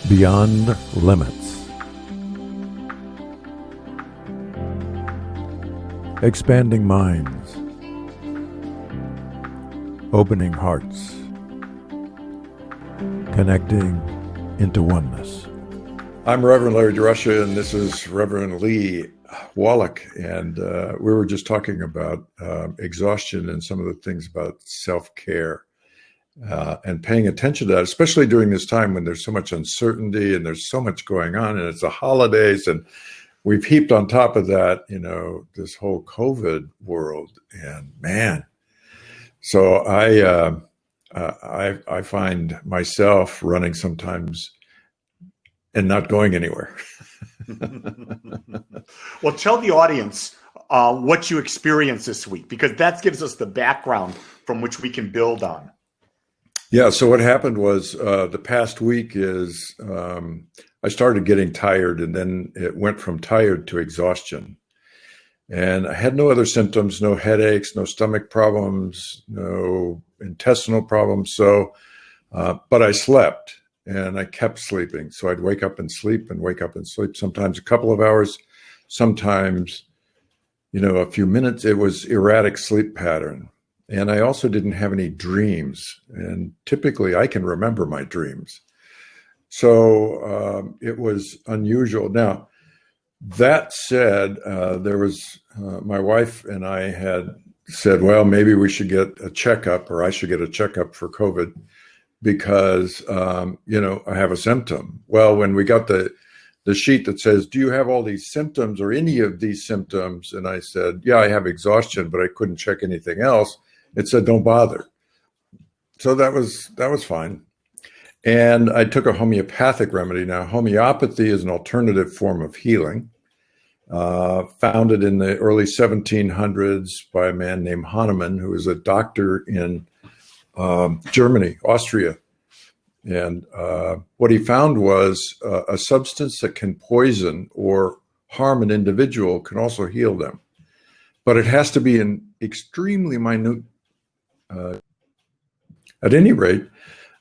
Beyond Limits. Expanding minds. Opening hearts. Connecting into oneness. I'm Reverend Larry DeRusha, and this is Reverend Lee Wallach, and we were just talking about exhaustion and some of the things about self-care. And paying attention to that, especially during this time when there's so much uncertainty and there's so much going on, and it's the holidays, and we've heaped on top of that, this whole COVID world. And man, so I find myself running sometimes and not going anywhere. Well, tell the audience what you experienced this week, because that gives us the background from which we can build on. Yeah, so what happened was the past week is I started getting tired, and then it went from tired to exhaustion. And I had no other symptoms, no headaches, no stomach problems, no intestinal problems. So, but I slept, and I kept sleeping. So I'd wake up and sleep and wake up and sleep, sometimes a couple of hours, sometimes, a few minutes. It was erratic sleep pattern. And I also didn't have any dreams. And typically I can remember my dreams. So it was unusual. Now, that said, there was my wife and I had said, well, maybe we should get a checkup, or I should get a checkup for COVID because, I have a symptom. Well, when we got the sheet that says, do you have all these symptoms or any of these symptoms? And I said, yeah, I have exhaustion, but I couldn't check anything else. It said, don't bother. So that was fine. And I took a homeopathic remedy. Now, homeopathy is an alternative form of healing, founded in the early 1700s by a man named Hahnemann, who was a doctor in Germany, Austria. And what he found was a substance that can poison or harm an individual can also heal them. But it has to be an extremely minute. At any rate,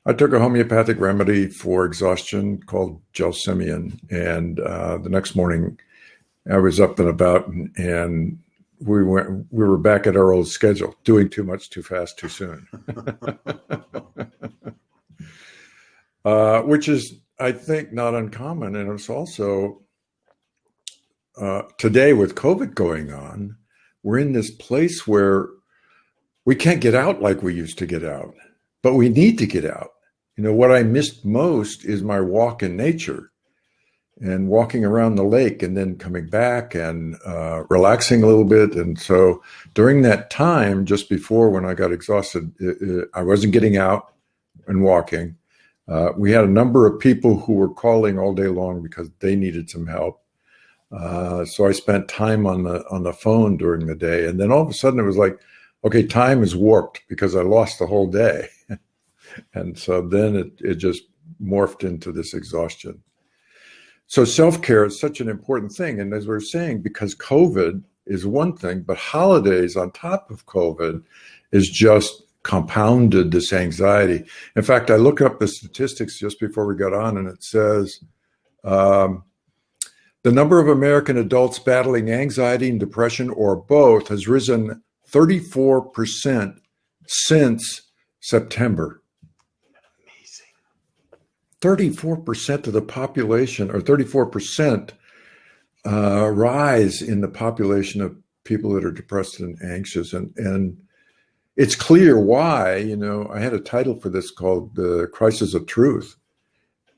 I took a homeopathic remedy for exhaustion called Gelsemium, and the next morning I was up and about, and we were back at our old schedule, doing too much, too fast, too soon, which is, I think, not uncommon. And it's also today with COVID going on, we're in this place where we can't get out like we used to get out, but we need to get out. What I missed most is my walk in nature and walking around the lake and then coming back and relaxing a little bit. And so during that time, just before when I got exhausted, I wasn't getting out and walking. We had a number of people who were calling all day long because they needed some help. So I spent time on the phone during the day. And then all of a sudden it was like, okay, time is warped because I lost the whole day. And so then it just morphed into this exhaustion. So self-care is such an important thing. And as we were saying, because COVID is one thing, but holidays on top of COVID is just compounded this anxiety. In fact, I looked up the statistics just before we got on, and it says the number of American adults battling anxiety and depression or both has risen 34% since September. Amazing. 34% of the population, or 34% rise in the population of people that are depressed and anxious. And it's clear why. I had a title for this called The Crisis of Truth.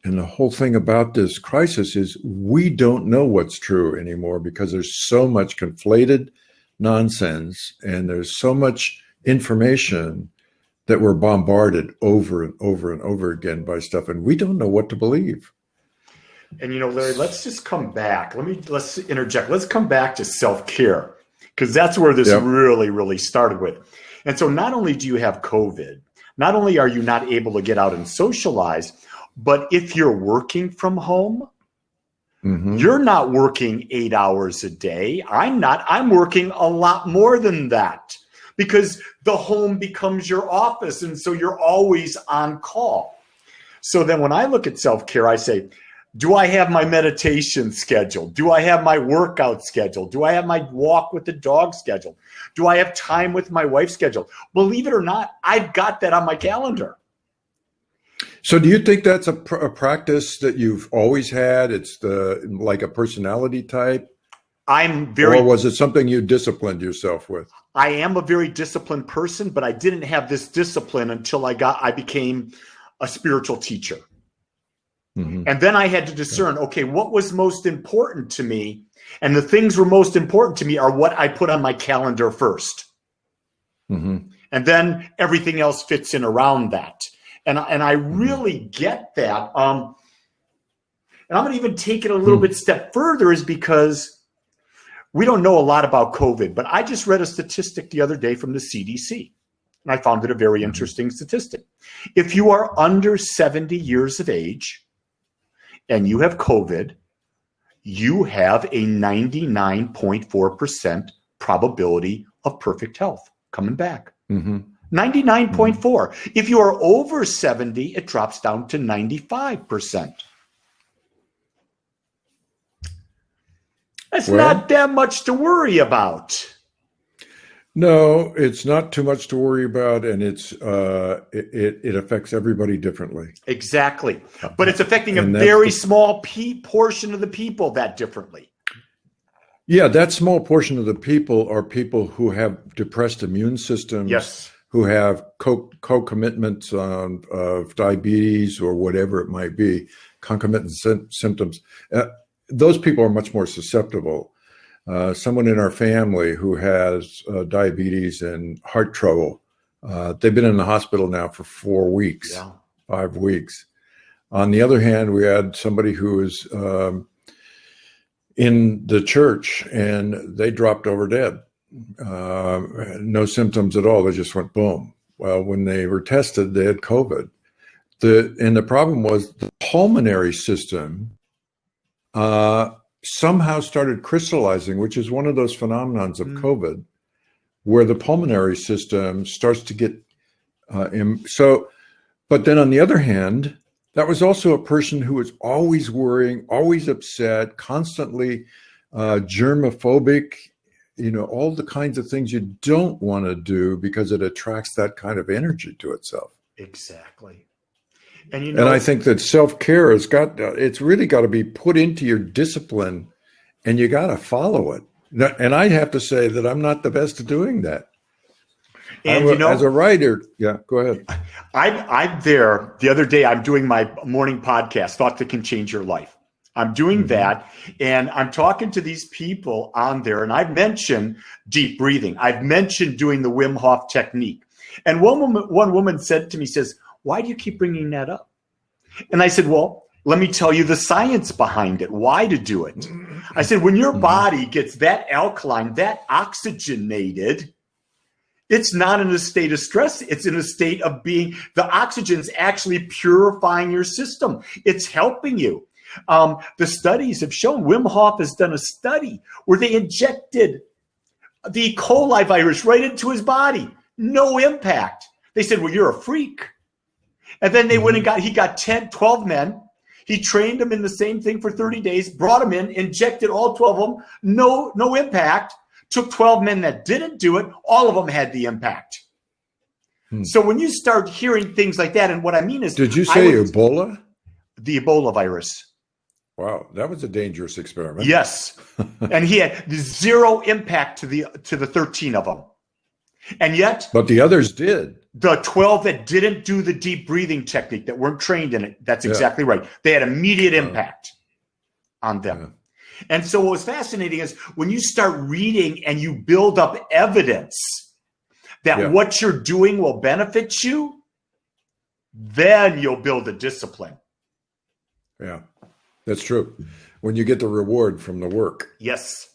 And the whole thing about this crisis is we don't know what's true anymore because there's so much conflated nonsense, and there's so much information that we're bombarded over and over and over again by stuff, and we don't know what to believe. And Larry, let's just come back. Let's interject. Let's come back to self-care, because that's where this really, really started with. And so not only do you have COVID, not only are you not able to get out and socialize, but if you're working from home, you're not working 8 hours a day. I'm not. I'm working a lot more than that. because the home becomes your office. And so you're always on call. So then when I look at self-care, I say, do I have my meditation scheduled? Do I have my workout scheduled? Do I have my walk with the dog scheduled? Do I have time with my wife scheduled? Believe it or not, I've got that on my calendar. So do you think that's a practice that you've always had? It's like a personality type? Or was it something you disciplined yourself with? I am a very disciplined person, but I didn't have this discipline until I became a spiritual teacher. Mm-hmm. And then I had to discern, okay, what was most important to me? And the things were most important to me are what I put on my calendar first. Mm-hmm. And then everything else fits in around that. And I really get that. And I'm going to even take it a little bit step further, is because we don't know a lot about COVID, but I just read a statistic the other day from the CDC, and I found it a very interesting statistic. If you are under 70 years of age and you have COVID, you have a 99.4% probability of perfect health coming back. 99.4. If you are over 70, it drops down to 95%. That's not that much to worry about. No, it's not too much to worry about, and it affects everybody differently. Exactly, but it's affecting a very small portion of the people that differently. Yeah, that small portion of the people are people who have depressed immune systems. Yes. Who have co-commitments of diabetes or whatever it might be, concomitant symptoms. Those people are much more susceptible. Someone in our family who has diabetes and heart trouble, they've been in the hospital now for 4 weeks, 5 weeks. On the other hand, we had somebody who was in the church and they dropped over dead. No symptoms at all. They just went boom. Well, when they were tested, they had COVID. And the problem was the pulmonary system somehow started crystallizing, which is one of those phenomenons of COVID, where the pulmonary system starts to get but then on the other hand, that was also a person who was always worrying, always upset, constantly germophobic, all the kinds of things you don't want to do because it attracts that kind of energy to itself. Exactly. And and I think that self-care it's really got to be put into your discipline, and you got to follow it. And I have to say that I'm not the best at doing that. And as a writer, go ahead. I'm there. The other day, I'm doing my morning podcast, Thought That Can Change Your Life. I'm doing that, and I'm talking to these people on there, and I've mentioned deep breathing. I've mentioned doing the Wim Hof technique. And one woman said to me, says, why do you keep bringing that up? And I said, well, let me tell you the science behind it, why to do it. I said, when your body gets that alkaline, that oxygenated, it's not in a state of stress. It's in a state of being, the oxygen's actually purifying your system. It's helping you. The studies have shown, Wim Hof has done a study where they injected the E. coli virus right into his body. No impact. They said, well, you're a freak. And then they went and he got 12 men. He trained them in the same thing for 30 days, brought them in, injected all 12 of them. No impact. Took 12 men that didn't do it. All of them had the impact. So when you start hearing things like that, and what I mean is, did you say Ebola? The Ebola virus. Wow, that was a dangerous experiment. Yes, and he had zero impact to the 13 of them, and yet, but the others did. The 12 that didn't do the deep breathing technique, that weren't trained in it, that's exactly right. They had immediate impact on them. Yeah. And so what was fascinating is when you start reading and you build up evidence that what you're doing will benefit you, then you'll build a discipline. Yeah, that's true. When you get the reward from the work. Yes.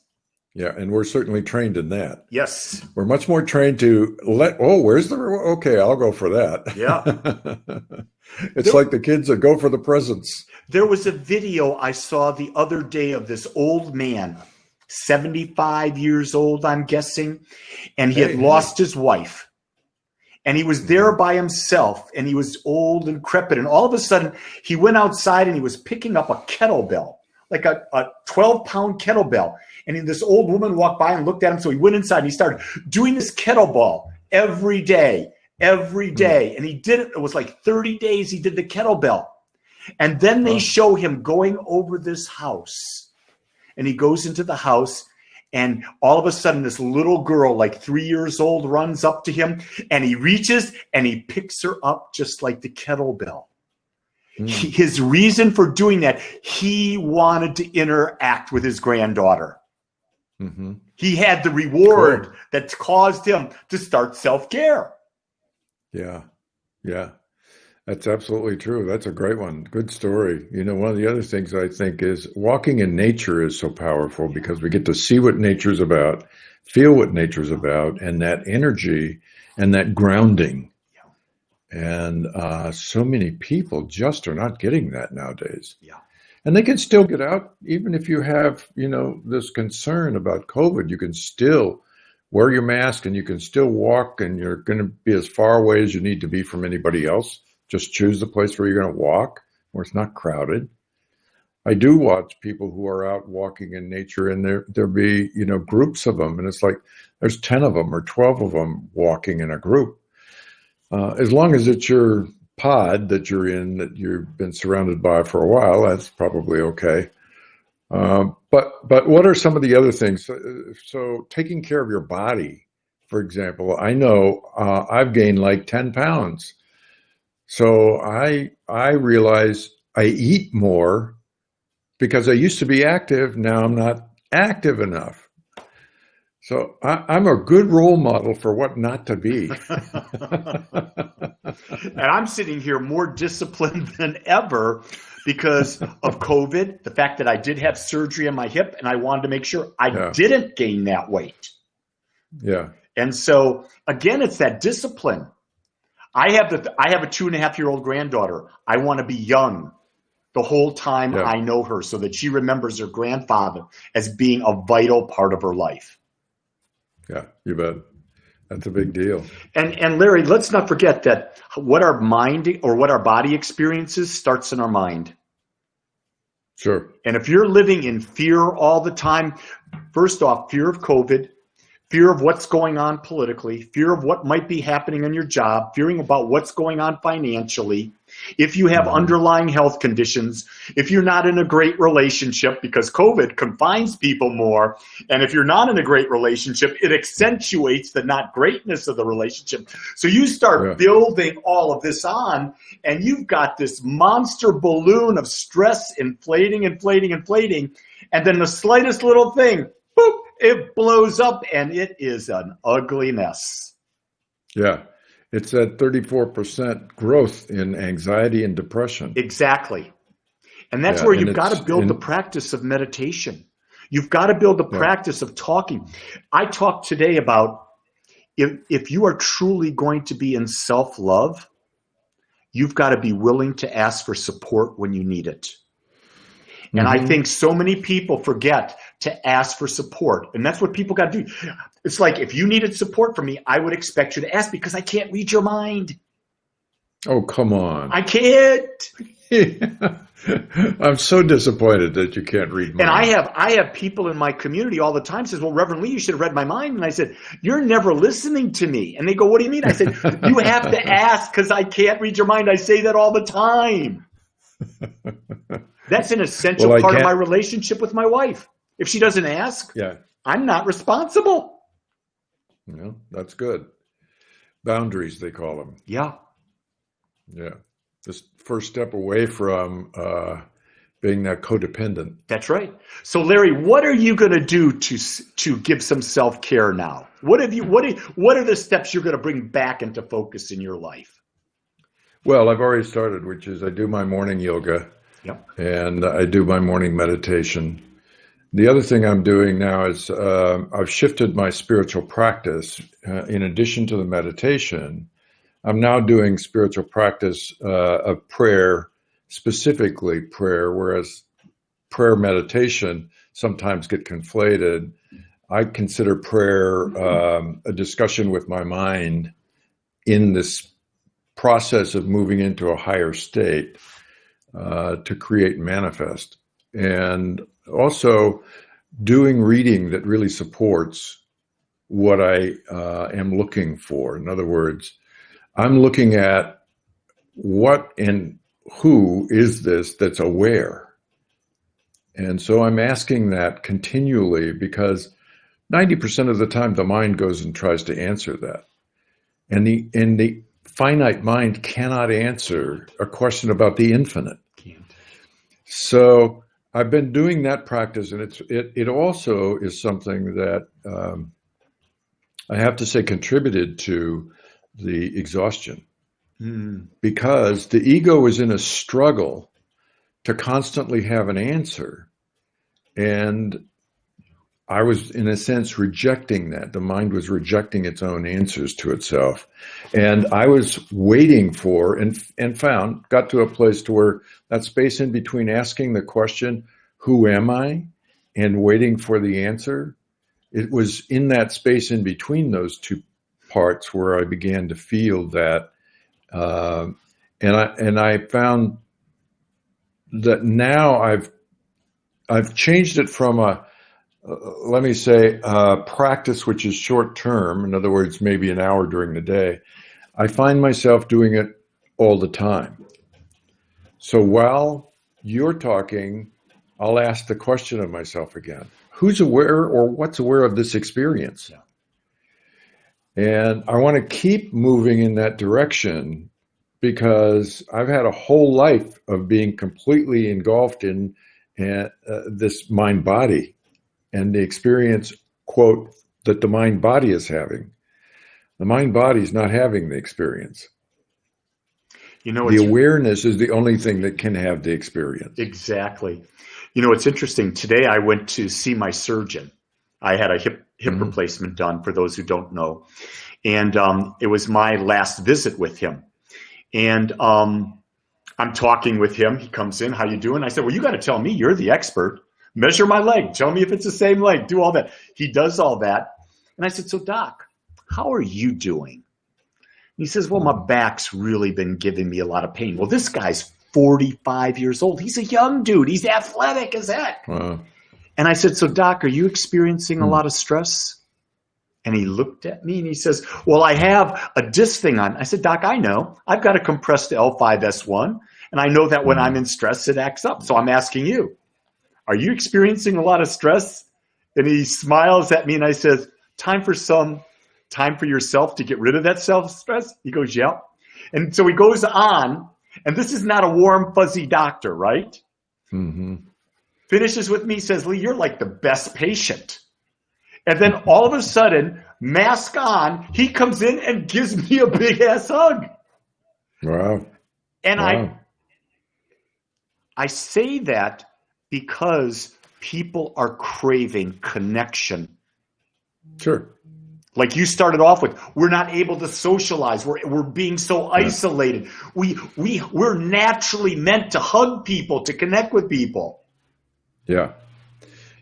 Yeah, and we're certainly trained in that. Yes. We're much more trained to where's the reward? Okay, I'll go for that. Yeah. It's like the kids that go for the presents. There was a video I saw the other day of this old man, 75 years old, I'm guessing, and he had lost his wife. And he was there by himself, and he was old and decrepit. And all of a sudden, he went outside and he was picking up a kettlebell, like a 12-pound kettlebell. And this old woman walked by and looked at him. So he went inside and he started doing this kettlebell every day. And he did it. It was like 30 days he did the kettlebell. And then they show him going over this house. And he goes into the house. And all of a sudden, this little girl, like 3 years old, runs up to him. And he reaches and he picks her up just like the kettlebell. His reason for doing that, he wanted to interact with his granddaughter. Mm-hmm. He had the reward that caused him to start self-care. Yeah. That's absolutely true. That's a great one. Good story. You know, one of the other things I think is walking in nature is so powerful because we get to see what nature's about, feel what nature's about, and that energy and that grounding. And so many people just are not getting that nowadays. Yeah. And they can still get out, even if you have, you know, this concern about COVID, you can still wear your mask and you can still walk, and you're going to be as far away as you need to be from anybody else. Just choose the place where you're going to walk, where it's not crowded. I do watch people who are out walking in nature, and there'll be, you know, groups of them, and it's like there's 10 of them or 12 of them walking in a group. As long as it's your pod that you're in, that you've been surrounded by for a while, that's probably okay. But what are some of the other things? So taking care of your body, for example, I know I've gained like 10 pounds. So I realize I eat more because I used to be active. Now I'm not active enough. So I'm a good role model for what not to be. And I'm sitting here more disciplined than ever because of COVID, the fact that I did have surgery on my hip, and I wanted to make sure I didn't gain that weight. Yeah. And so again, it's that discipline. I have a 2.5-year-old granddaughter. I want to be young the whole time I know her, so that she remembers her grandfather as being a vital part of her life. Yeah, you bet. That's a big deal. And Larry, let's not forget that what our mind or what our body experiences starts in our mind. Sure. And if you're living in fear all the time, first off, fear of COVID, fear of what's going on politically, fear of what might be happening in your job, fearing about what's going on financially, if you have underlying health conditions, if you're not in a great relationship, because COVID confines people more, and if you're not in a great relationship, it accentuates the not greatness of the relationship. So you start building all of this on, and you've got this monster balloon of stress inflating, and then the slightest little thing, boop, it blows up, and it is an ugly mess. Yeah. It's that 34% growth in anxiety and depression. Exactly. And that's where you've got to build the practice of meditation. You've got to build the practice of talking. I talked today about if you are truly going to be in self-love, you've got to be willing to ask for support when you need it. And I think so many people forget to ask for support. And that's what people got to do. It's like, if you needed support from me, I would expect you to ask, because I can't read your mind. Oh, come on. I can't. I'm so disappointed that you can't read mind. And I have people in my community all the time says, well, Reverend Lee, you should have read my mind. And I said, you're never listening to me. And they go, what do you mean? I said, you have to ask because I can't read your mind. I say that all the time. That's an essential part of my relationship with my wife. If she doesn't ask, I'm not responsible. No, that's good. Boundaries, they call them. Yeah. Yeah. This first step away from being that codependent. That's right. So, Larry, what are you going to do to give some self-care now? What are the steps you're going to bring back into focus in your life? Well, I've already started, which is I do my morning yoga. And I do my morning meditation. The other thing I'm doing now is I've shifted my spiritual practice. In addition to the meditation, I'm now doing spiritual practice of prayer, specifically prayer, whereas prayer meditation sometimes get conflated. I consider prayer a discussion with my mind in this process of moving into a higher state to create and manifest. And also doing reading that really supports what I am looking for. In other words, I'm looking at what and who is this that's aware. And so I'm asking that continually, because 90% of the time the mind goes and tries to answer that. And the finite mind cannot answer a question about the infinite. Can't. So I've been doing that practice, and it also is something that I have to say contributed to the exhaustion, because the ego is in a struggle to constantly have an answer. And I was, in a sense, rejecting that. The mind was rejecting its own answers to itself. And I was waiting for and got to a place to where that space in between asking the question, who am I, and waiting for the answer, it was in that space in between those two parts where I began to feel that. And I found that now I've changed it from a, let me say, practice which is short term, in other words, maybe an hour during the day. I find myself doing it all the time. So while you're talking, I'll ask the question of myself again. Who's aware or what's aware of this experience? Yeah. And I want to keep moving in that direction, because I've had a whole life of being completely engulfed in this mind body and the experience, quote, that the mind body is having. The mind body is not having the experience. You know, the awareness is the only thing that can have the experience. Exactly. You know, it's interesting. Today I went to see my surgeon. I had a hip replacement done, for those who don't know. And it was my last visit with him. And I'm talking with him. He comes in, how you doing? I said, well, you got to tell me, you're the expert. Measure my leg. Tell me if it's the same leg. Do all that. He does all that. And I said, so doc, how are you doing? He says, well, my back's really been giving me a lot of pain. Well, this guy's 45 years old. He's a young dude. He's athletic as heck. Wow. And I said, so doc, are you experiencing a lot of stress? And he looked at me and he says, well, I have a disc thing on. I said, doc, I know. I've got a compressed L5S1. And I know that when I'm in stress, it acts up. So I'm asking you, are you experiencing a lot of stress? And he smiles at me and I says, time for yourself to get rid of that self-stress? He goes, yeah. And so he goes on, and this is not a warm, fuzzy doctor, right? Mm-hmm. Finishes with me, says, Lee, you're like the best patient. And then all of a sudden, mask on, he comes in and gives me a big ass hug. Wow. And wow. I say that because people are craving connection. Sure. Like you started off with, we're not able to socialize. We're being so isolated. We're naturally meant to hug people, to connect with people. Yeah.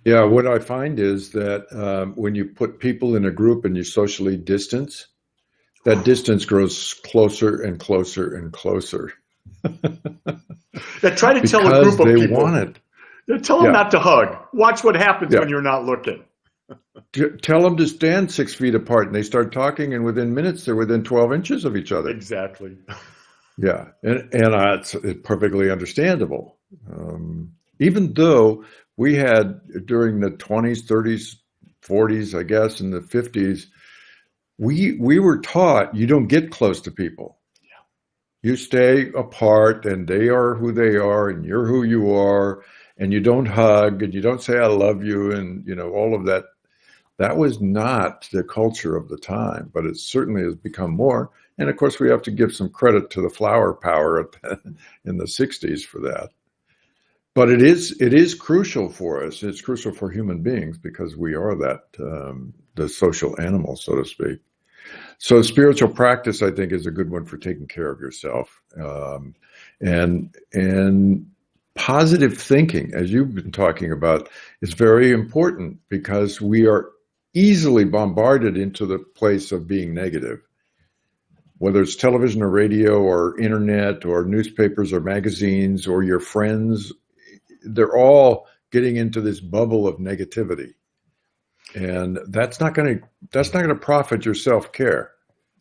Yeah. What I find is that when you put people in a group and you socially distance, that distance grows closer and closer and closer. Try to tell a group of they people. Want it. Tell them not to hug. Watch what happens when you're not looking. Tell them to stand 6 feet apart, and they start talking, and within minutes they're within 12 inches of each other. Exactly. Yeah, and it's perfectly understandable. Even though we had, during the 20s, 30s, 40s, I guess, in the 50s, we were taught you don't get close to people. Yeah. You stay apart, and they are who they are, and you're who you are, and you don't hug, and you don't say I love you, and all of that. That was not the culture of the time, but it certainly has become more. And of course, we have to give some credit to the flower power in the 60s for that. But it is crucial for us. It's crucial for human beings, because we are the social animal, so to speak. So spiritual practice, I think, is a good one for taking care of yourself. And positive thinking, as you've been talking about, is very important, because we are easily bombarded into the place of being negative. whether it's television or radio or internet or newspapers or magazines or your friends, they're all getting into this bubble of negativity. And that's not going to profit your self-care.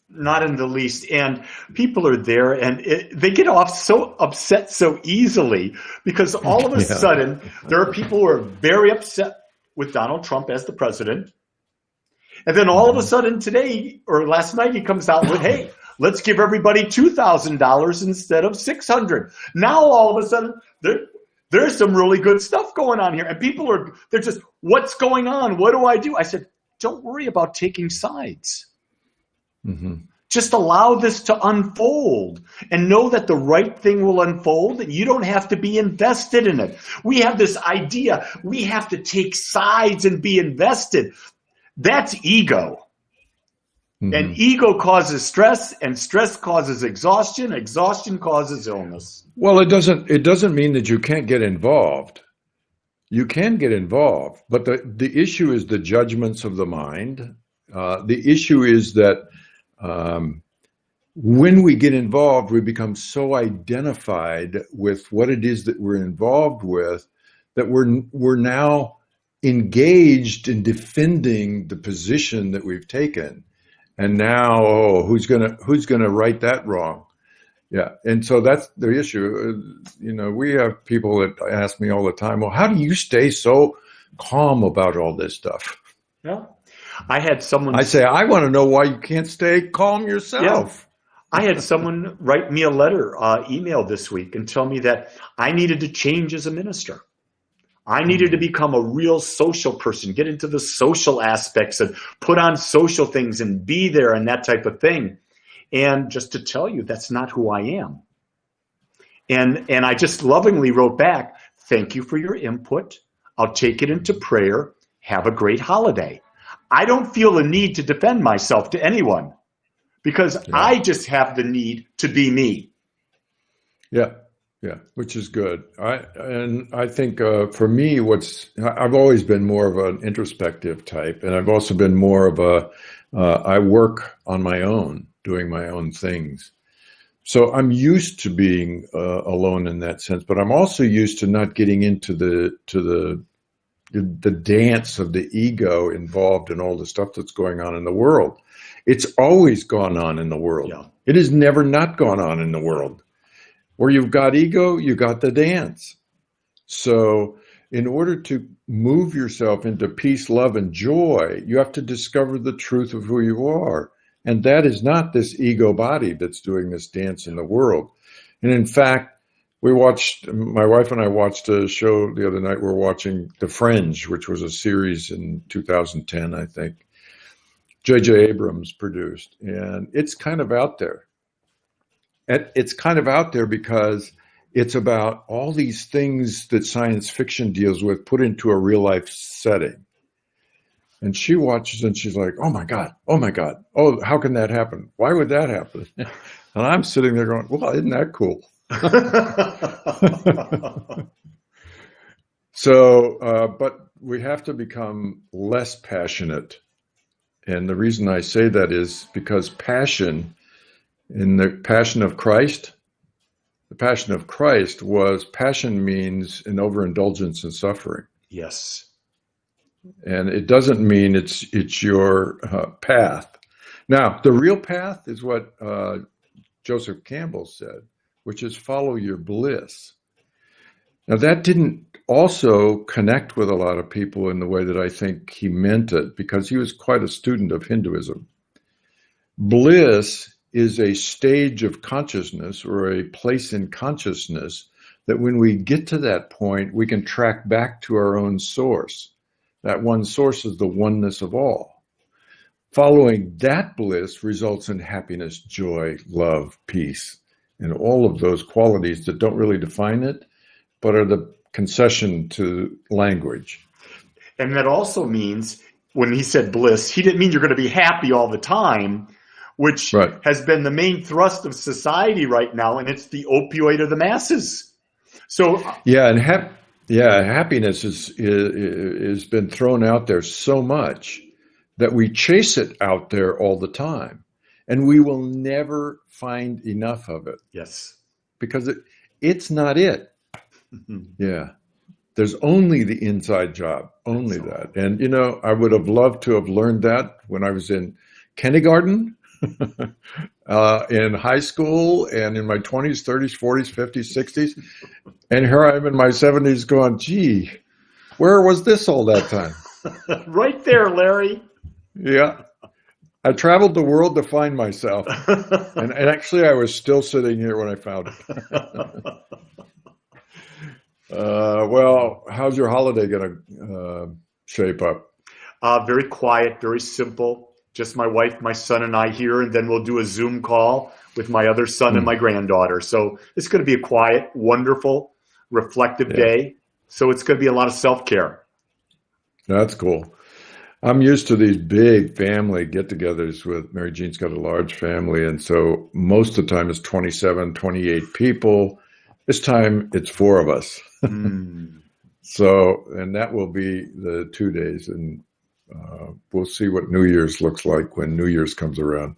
Not in the least. And people are there and they get off so upset so easily because all of a sudden there are people who are very upset with Donald Trump as the president. And then all of a sudden today or last night he comes out with, hey, let's give everybody $2,000 instead of $600. Now all of a sudden there's some really good stuff going on here. And people they're just, what's going on? What do I do? I said, don't worry about taking sides. Mm-hmm. Just allow this to unfold and know that the right thing will unfold and you don't have to be invested in it. We have this idea we have to take sides and be invested. That's ego. Mm-hmm. And ego causes stress and stress causes exhaustion. Exhaustion causes illness. Well, it doesn't mean that you can't get involved. You can get involved, but the issue is the judgments of the mind. The issue is that when we get involved, we become so identified with what it is that we're involved with that we're now engaged in defending the position that we've taken. And now, who's gonna right that wrong? Yeah, and so that's the issue. We have people that ask me all the time, well, how do you stay so calm about all this stuff? Yeah. I had someone. I say, I want to know why you can't stay calm yourself. Yeah. I had someone write me a letter, email this week and tell me that I needed to change as a minister. I needed to become a real social person, get into the social aspects and put on social things and be there and that type of thing. And just to tell you, that's not who I am. And I just lovingly wrote back, thank you for your input. I'll take it into prayer. Have a great holiday. I don't feel the need to defend myself to anyone because I just have the need to be me. Yeah, which is good. I think for me, I've always been more of an introspective type, and I've also been more of I work on my own, doing my own things. So I'm used to being alone in that sense, but I'm also used to not getting into the dance of the ego involved in all the stuff that's going on in the world. It's always gone on in the world. Yeah. It has never not gone on in the world. Where you've got ego, you got the dance. So in order to move yourself into peace, love, and joy, you have to discover the truth of who you are. And that is not this ego body that's doing this dance in the world. And in fact, my wife and I watched a show the other night. We're watching The Fringe, which was a series in 2010, I think. J.J. Abrams produced, and it's kind of out there. It's kind of out there because it's about all these things that science fiction deals with put into a real life setting. And she watches and she's like, oh my God, oh, how can that happen? Why would that happen? And I'm sitting there going, well, isn't that cool? So, but we have to become less passionate. And the reason I say that is because passion, in the Passion of Christ, passion means an overindulgence in suffering. Yes. And it doesn't mean it's your path. Now, the real path is what Joseph Campbell said, which is follow your bliss. Now, that didn't also connect with a lot of people in the way that I think he meant it, because he was quite a student of Hinduism. Bliss is a stage of consciousness or a place in consciousness that when we get to that point, we can track back to our own source. That one source is the oneness of all. Following that bliss results in happiness, joy, love, peace, and all of those qualities that don't really define it, but are the concession to language. And that also means when he said bliss, he didn't mean you're going to be happy all the time, which has been the main thrust of society right now, and it's the opioid of the masses. So happiness is been thrown out there so much that we chase it out there all the time. And we will never find enough of it Yes. because it's not it. Yeah. There's only the inside job, only that. And, I would have loved to have learned that when I was in kindergarten, in high school, and in my 20s, 30s, 40s, 50s, 60s. And here I am in my 70s going, gee, where was this all that time? Right there, Larry. Yeah. I traveled the world to find myself. And actually, I was still sitting here when I found it. Well, how's your holiday going to shape up? Very quiet, very simple. Just my wife, my son, and I here, and then we'll do a Zoom call with my other son and my granddaughter. So it's going to be a quiet, wonderful, reflective day. So it's going to be a lot of self-care. That's cool. I'm used to these big family get-togethers with Mary Jean's got a large family, and so most of the time it's 27, 28 people. This time it's 4 of us. So, and that will be the 2 days, and we'll see what New Year's looks like when New Year's comes around.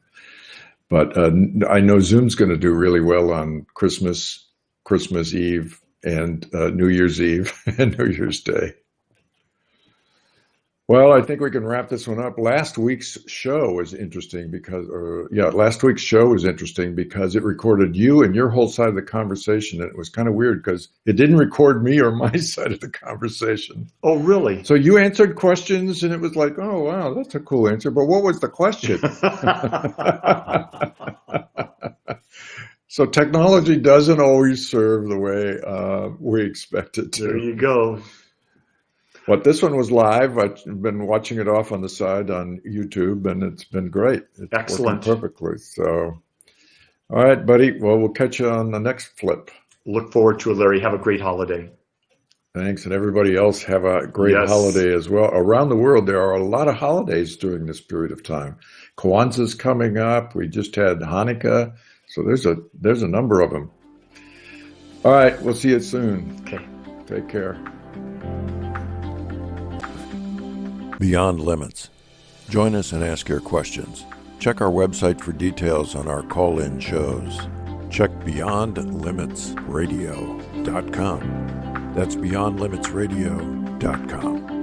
But I know Zoom's going to do really well on Christmas Eve, and New Year's Eve and New Year's Day. Well, I think we can wrap this one up. Last week's show was interesting because it recorded you and your whole side of the conversation. And it was kind of weird because it didn't record me or my side of the conversation. Oh, really? So you answered questions and it was like, oh, wow, that's a cool answer. But what was the question? So technology doesn't always serve the way we expect it to. There you go. But this one was live. I've been watching it off on the side on YouTube, and it's been great. It's excellent. Working perfectly. So, all right, buddy. Well, we'll catch you on the next flip. Look forward to it, Larry. Have a great holiday. Thanks, and everybody else have a great holiday as well. Around the world, there are a lot of holidays during this period of time. Kwanzaa's coming up. We just had Hanukkah. So there's a number of them. All right, we'll see you soon. Okay. Take care. Beyond Limits. Join us and ask your questions. Check our website for details on our call-in shows. Check BeyondLimitsRadio.com. That's BeyondLimitsRadio.com.